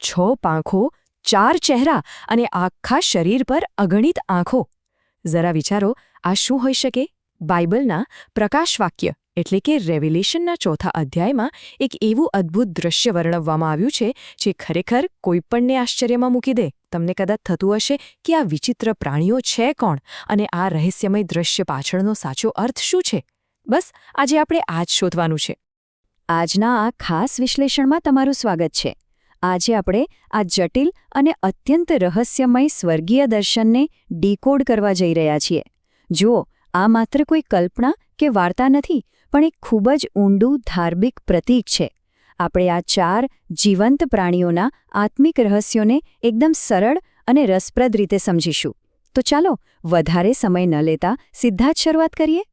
6 પાંખો, 4 ચહેરા અને આખા શરીર પર અગણિત આંખો. જરા વિચારો, આ શું હોઈ શકે? બાઇબલના પ્રકાશવાક્ય એટલે કે રેવિલેશનના 4થા અધ્યાયમાં એક એવું અદ્ભુત દૃશ્ય વર્ણવવામાં આવ્યું છે જે ખરેખર કોઈપણને આશ્ચર્યમાં મૂકી દે. તમને કદાચ થતું હશે કે આ વિચિત્ર પ્રાણીઓ છે કોણ અને આ રહસ્યમય દૃશ્ય પાછળનો સાચો અર્થ શું છે? બસ આજે આપણે આ જ શોધવાનું છે. આજના આ ખાસ વિશ્લેષણમાં તમારું સ્વાગત છે. આજે આપણે આ જટિલ અને અત્યંત રહસ્યમય સ્વર્ગીય દર્શનને ડીકોડ કરવા જઈ રહ્યા છીએ. જુઓ, આ માત્ર કોઈ કલ્પના કે વાર્તા નથી, પણ એક ખૂબ જ ઊંડું ધાર્મિક પ્રતીક છે. આપણે આ 4 જીવંત પ્રાણીઓના આત્મિક રહસ્યોને એકદમ સરળ અને રસપ્રદ રીતે સમજીશું. તો ચાલો, વધારે સમય ન લેતા સીધા જ શરૂઆત કરીએ.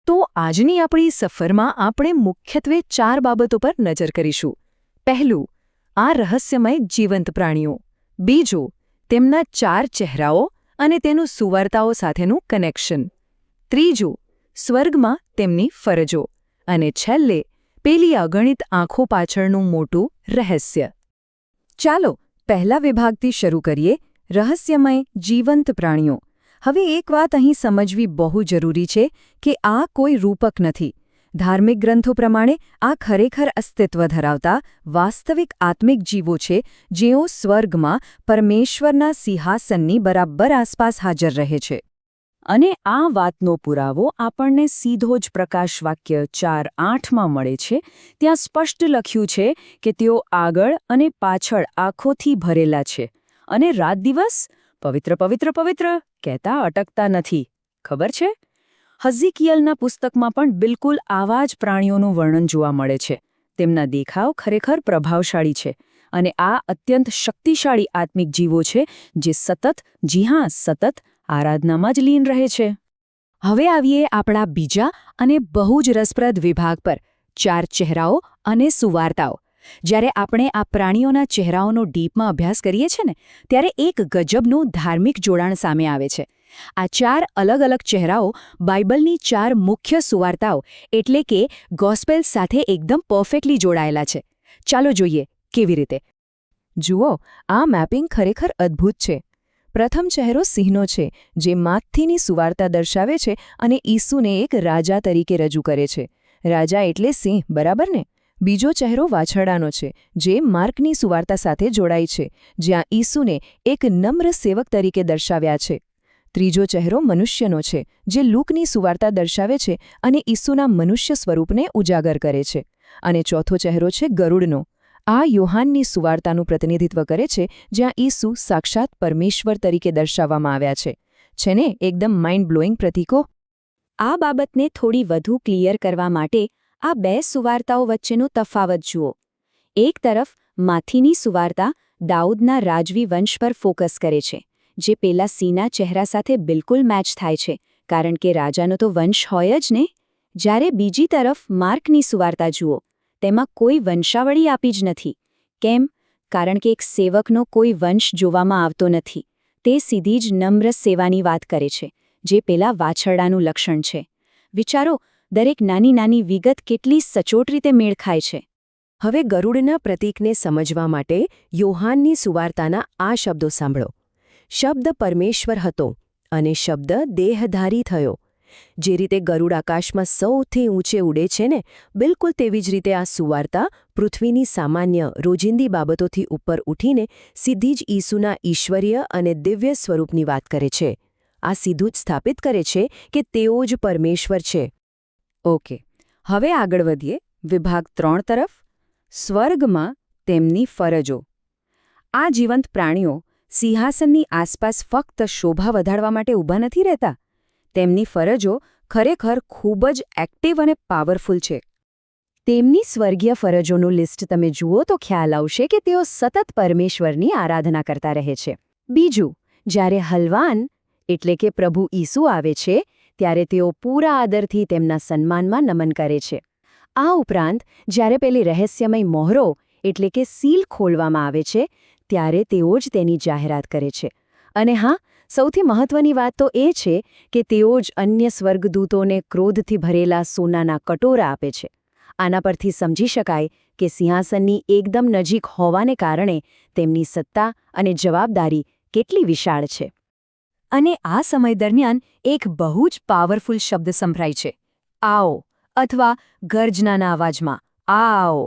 તો આજની આપણી સફરમાં આપણે મુખ્યત્વે 4 બાબતો પર નજર કરીશું. પહેલું, આ રહસ્યમય જીવંત પ્રાણીઓ. બીજું, તેમના 4 ચહેરાઓ અને તેનું સુવાર્તાઓ સાથેનું કનેક્શન. ત્રીજું, સ્વર્ગમાં તેમની ફરજો. અને છેલ્લે, પેલી અગણિત આંખો પાછળનું મોટું રહસ્ય. ચાલો, પહેલા વિભાગથી શરૂ કરીએ, રહસ્યમય જીવંત પ્રાણીઓ. હવે એક વાત અહીં સમજવી બહુ જરૂરી છે કે આ કોઈ રૂપક નથી. ધાર્મિક ગ્રંથો પ્રમાણે આ ખરેખર અસ્તિત્વ ધરાવતા વાસ્તવિક આત્મિક જીવો છે, જેઓ સ્વર્ગમાં પરમેશ્વરના સિંહાસનની બરાબર આસપાસ હાજર રહે છે. અને આ વાતનો પુરાવો આપણને સીધો જ પ્રકાશવાક્ય 4:8માં મળે છે. ત્યાં સ્પષ્ટ લખ્યું છે કે તેઓ આગળ અને પાછળ આંખોથી ભરેલા છે અને રાત દિવસ પવિત્ર પવિત્ર પવિત્ર કહેતા અટકતા નથી. ખબર છે? હઝીકિયલના પુસ્તકમાં પણ બિલકુલ આવા જ પ્રાણીઓનું વર્ણન જોવા મળે છે. તેમના દેખાવ ખરેખર પ્રભાવશાળી છે અને આ અત્યંત શક્તિશાળી આત્મિક જીવો છે જે સતત આરાધનામાં જ લીન રહે છે. હવે આવીએ આપણા બીજા અને બહુ જ રસપ્રદ વિભાગ પર, 4 ચહેરાઓ અને સુવાર્તાઓ. જ્યારે આપણે આ પ્રાણીઓના ચહેરાઓનો ડીપમાં અભ્યાસ કરીએ છીએ ને, ત્યારે એક ગજબનું ધાર્મિક જોડાણ સામે આવે છે. આ 4 અલગ અલગ ચહેરાઓ બાઇબલની 4 મુખ્ય સુવાર્તાઓ એટલે કે ગોસ્પેલ્સ સાથે એકદમ પરફેક્ટલી જોડાયેલા છે. ચાલો જોઈએ કેવી રીતે. જુઓ, આ મેપિંગ ખરેખર અદ્ભુત છે. પ્રથમ ચહેરો સિંહનો છે, જે માથીની સુવાર્તા દર્શાવે છે અને ઈસુને એક રાજા તરીકે રજૂ કરે છે. રાજા એટલે સિંહ, બરાબર ને? બીજો ચહેરો વાછરડાનો છે, જે માર્કની સુવાર્તા સાથે જોડાય છે, જ્યાં ઈસુને એક નમ્ર સેવક તરીકે દર્શાવ્યા છે. ત્રીજો ચહેરો મનુષ્યનો છે, જે લૂકની સુવાર્તા દર્શાવે છે અને ઈસુના મનુષ્ય સ્વરૂપને ઉજાગર કરે છે. અને ચોથો ચહેરો છે ગરુડનો. આ યોહાનની સુવાર્તાનું પ્રતિનિધિત્વ કરે છે, જ્યાં ઈસુ સાક્ષાત પરમેશ્વર તરીકે દર્શાવવામાં આવ્યા છે. છે ને એકદમ માઇન્ડ બ્લોઈંગ પ્રતીકો? આ બાબતને થોડી વધુ ક્લિયર કરવા માટે આ 2 સુવાર્તાઓ વચ્ચેનો તફાવત જુઓ. એક તરફ માથીની સુવાર્તા દાઉદના રાજવી વંશ પર ફોકસ કરે છે, જે પેલા સિંહના ચહેરા સાથે બિલકુલ મેચ થાય છે, કારણ કે રાજાનો તો વંશ હોય જ ને. જ્યારે બીજી તરફ માર્કની સુવાર્તા જુઓ, તેમાં કોઈ વંશાવળી આપી જ નથી. કેમ? કારણ કે એક સેવકનો કોઈ વંશ જોવામાં આવતો નથી. તે સીધી જ નમ્ર સેવાની વાત કરે છે, જે પેલા વાછરડાનું લક્ષણ છે. વિચારો, દરેક નાની નાની વિગત કેટલી સચોટ રીતે મેળ ખાય છે. હવે ગરુડના પ્રતીકને સમજવા માટે યોહાનની સુવાર્તાના આ શબ્દો સાંભળો. શબ્દ પરમેશ્વર હતો અને શબ્દ દેહધારી થયો. જે રીતે ગરુડ આકાશમાં સૌથી ઊંચે ઉડે છે ને, બિલકુલ તેવી જ રીતે આ સુવાર્તા પૃથ્વીની સામાન્ય રોજિંદી બાબતોથી ઉપર ઉઠીને સીધી જ ઈસુના ઈશ્વરીય અને દિવ્ય સ્વરૂપની વાત કરે છે. આ સીધું જ સ્થાપિત કરે છે કે તેઓ જ પરમેશ્વર છે. ઓકે, હવે આગળ વધીએ વિભાગ 3 તરફ. સ્વર્ગમાં તેમની ફરજો. આ જીવંત પ્રાણીઓ સિંહાસનની આસપાસ ફક્ત શોભા વધારવા માટે ઊભા નથી રહેતા. તેમની ફરજો ખરેખર ખૂબ જ એક્ટિવ અને પાવરફુલ છે. તેમની સ્વર્ગીય ફરજોનું લિસ્ટ તમે જુઓ તો ખ્યાલ આવશે કે તેઓ સતત પરમેશ્વરની આરાધના કરતા રહે છે. બીજું, જ્યારે હલવાન એટલે કે પ્રભુ ઈસુ આવે છે, ત્યારે તેઓ પૂરા આદરથી તેમના સન્માનમાં નમન કરે છે. આ ઉપરાંત જ્યારે પેલી રહસ્યમય મોહરો એટલે કે સીલ ખોલવામાં આવે છે, ત્યારે તેઓ જ તેની જાહેરાત કરે છે. અને હા, સૌથી મહત્વની વાત તો એ છે કે તેઓ જ અન્ય સ્વર્ગદૂતોને ક્રોધથી ભરેલા સોનાના કટોરા આપે છે. આના પરથી સમજી શકાય કે સિંહાસનની એકદમ નજીક હોવાને કારણે તેમની સત્તા અને જવાબદારી કેટલી વિશાળ છે. અને આ સમય દરમિયાન એક બહુ જ પાવરફુલ શબ્દ સંભળાય છે, આવો, અથવા ગર્જનાના અવાજમાં આવો.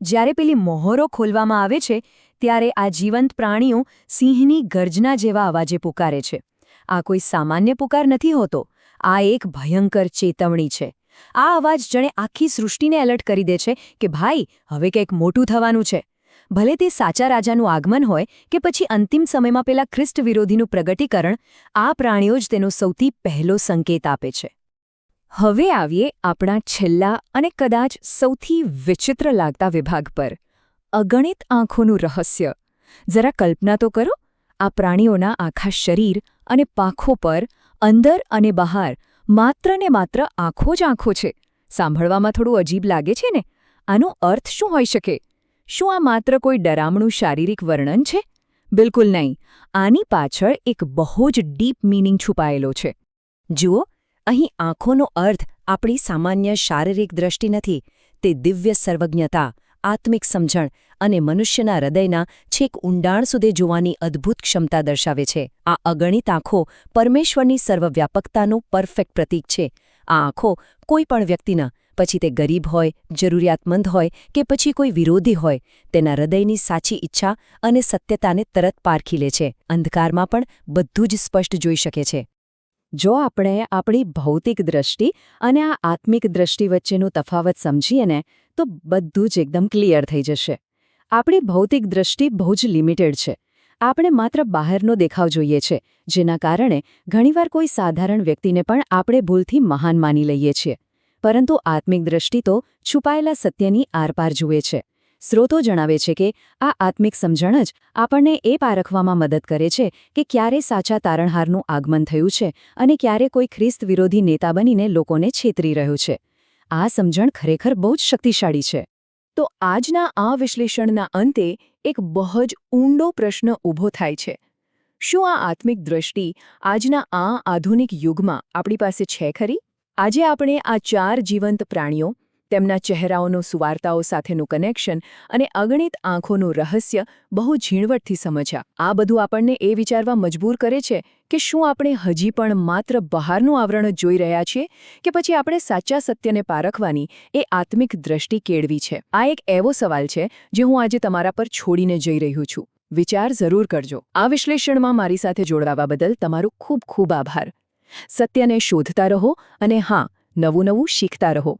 જ્યારે પેલી મોહરો ખોલવામાં આવે છે ત્યારે આ જીવંત પ્રાણીઓ સિંહની ગર્જના જેવા અવાજે પુકારે છે. આ કોઈ સામાન્ય પુકાર નથી હોતો, આ એક ભયંકર ચેતવણી છે. આ અવાજ જાણે આખી સૃષ્ટિને એલર્ટ કરી દે છે કે ભાઈ, હવે કંઈક મોટું થવાનું છે. ભલે તે સાચા રાજાનું આગમન હોય કે પછી અંતિમ સમયમાં પેલા ખ્રિસ્ત વિરોધીનું પ્રગટીકરણ, આ પ્રાણીઓ જ તેનો સૌથી પહેલો સંકેત આપે છે. હવે આવીએ આપણા છેલ્લા અને કદાચ સૌથી વિચિત્ર લાગતા વિભાગ પર, અગણિત આંખોનું રહસ્ય. જરા કલ્પના તો કરો, આ પ્રાણીઓના આખા શરીર અને પાંખો પર અંદર અને બહાર માત્ર ને માત્ર આંખો જ આંખો છે. સાંભળવામાં થોડું અજીબ લાગે છે ને? આનો અર્થ શું હોઈ શકે? શું આ માત્ર કોઈ ડરામણું શારીરિક વર્ણન છે? બિલકુલ નહીં. આની પાછળ એક બહુ જ ડીપ મીનિંગ છુપાયેલો છે. જુઓ, અહીં આંખોનો અર્થ આપણી સામાન્ય શારીરિક દ્રષ્ટિ નથી. તે દિવ્ય સર્વજ્ઞતા, આત્મિક સમજણ અને મનુષ્યના હૃદયના છેક ઊંડાણ સુધી જોવાની અદ્ભુત ક્ષમતા દર્શાવે છે. આ અગણિત આંખો પરમેશ્વરની સર્વવ્યાપકતાનું પરફેક્ટ પ્રતીક છે. આ આંખો કોઈ પણ વ્યક્તિના, પછી તે ગરીબ હોય, જરૂરિયાતમંદ હોય કે પછી કોઈ વિરોધી હોય, તેના હૃદયની સાચી ઈચ્છા અને સત્યતાને તરત પારખી લે છે. અંધકારમાં પણ બધું જ સ્પષ્ટ જોઈ શકે છે. જો આપણે આપણી ભૌતિક દ્રષ્ટિ અને આ આત્મિક દ્રષ્ટિ વચ્ચેનો તફાવત સમજીએ ને, તો બધું જ એકદમ ક્લિયર થઈ જશે. આપણી ભૌતિક દ્રષ્ટિ બહુ જ લિમિટેડ છે. આપણે માત્ર બહારનો દેખાવ જોઈએ છે, જેના કારણે ઘણીવાર કોઈ સાધારણ વ્યક્તિને પણ આપણે ભૂલથી મહાન માની લઈએ છીએ. પરંતુ આત્મિક દ્રષ્ટિ તો છુપાયેલા સત્યની આરપાર જુએ છે. સ્રોતો જણાવે છે કે આ આત્મિક સમજણ જ આપણને એ પારખવામાં મદદ કરે છે કે ક્યારે સાચા તારણહારનું આગમન થયું છે અને ક્યારે કોઈ ખ્રિસ્ત વિરોધી નેતા બનીને લોકોને છેતરી રહ્યું છે. આ સમજણ ખરેખર બહુ જ શક્તિશાળી છે. તો આજના આ વિશ્લેષણના અંતે એક બહુ જ ઊંડો પ્રશ્ન ઊભો થાય છે. શું આ આત્મિક દ્રષ્ટિ આજના આ આધુનિક યુગમાં આપણી પાસે છે ખરી? આજે આપણે આ 4 જીવંત પ્રાણીઓ, તેમના ચહેરાઓનો સુવાર્તાઓ સાથેનું કનેક્શન અને અગણિત આંખોનું રહસ્ય બહુ ઝીણવટથી સમજ્યા. આ બધું આપણને એ વિચારવા મજબૂર કરે છે કે શું આપણે હજી પણ માત્ર બહારનું આવરણ જ જોઈ રહ્યા છીએ કે પછી આપણે સાચા સત્યને પારખવાની એ આત્મિક દ્રષ્ટિ કેળવી છે? આ એક એવો સવાલ છે જે હું આજે તમારા પર છોડીને જઈ રહ્યું છું. વિચાર જરૂર કરજો. આ વિશ્લેષણમાં મારી સાથે જોડાવા બદલ તમારો ખૂબ ખૂબ આભાર. સત્યને શોધતા રહો અને હા, નવું શીખતા રહો.